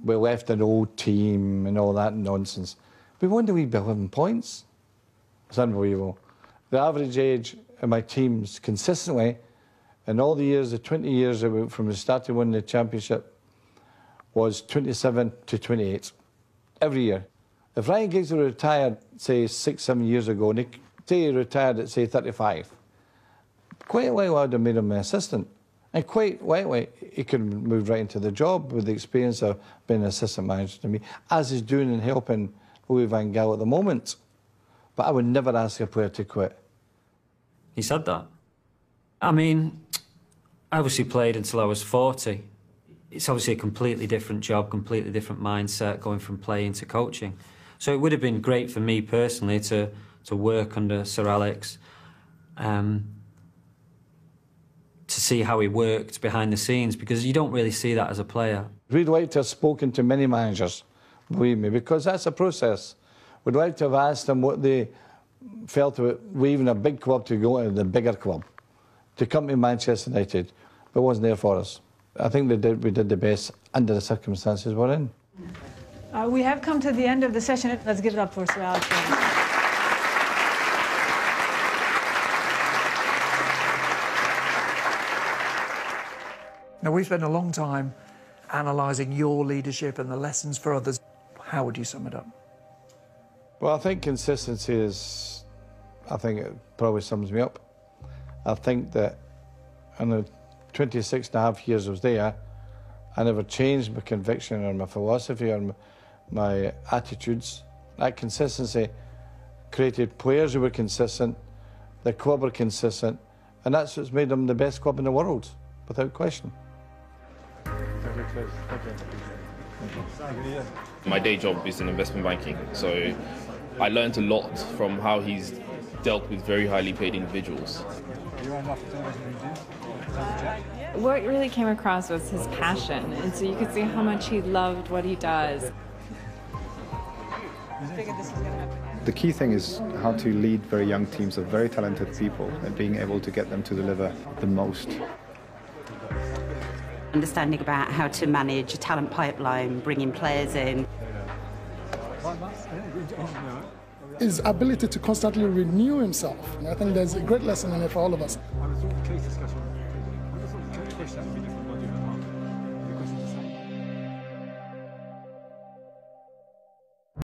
we left an old team and all that nonsense. We won the wee bit 11 points. It's unbelievable. The average age of my teams consistently, in all the years, the 20 years from the start of winning the championship, was 27 to 28, every year. If Ryan Giggs were retired, say, 6, 7 years ago, and he retired at, say, 35, quite likely I'd have made him an assistant. And quite likely he could have moved right into the job with the experience of being an assistant manager to me, as he's doing and helping Louis van Gaal at the moment. But I would never ask a player to quit. He said that. I mean, I obviously played until I was 40. It's obviously a completely different job, completely different mindset, going from playing to coaching. So it would have been great for me personally to work under Sir Alex, to see how he worked behind the scenes, because you don't really see that as a player. We'd like to have spoken to many managers, believe me, because that's a process. We'd like to have asked them what they felt about leaving a big club to go to the bigger club, to come to Manchester United, but it wasn't there for us. I think we did the best under the circumstances we're in. We have come to the end of the session. Let's give it up for Sir Alex. Now, we've spent a long time analysing your leadership and the lessons for others. How would you sum it up? Well, I think consistency is, I think it probably sums me up. I think that in the 26 and a half years I was there, I never changed my conviction or my philosophy or my attitudes. That consistency created players who were consistent, the club were consistent, and that's what's made them the best club in the world, without question. My day job is in investment banking, so I learned a lot from how he's dealt with very highly paid individuals. What really came across was his passion, and so you could see how much he loved what he does. The key thing is how to lead very young teams of very talented people and being able to get them to deliver the most. Understanding about how to manage a talent pipeline, bringing players in. His ability to constantly renew himself. And I think there's a great lesson in it for all of us.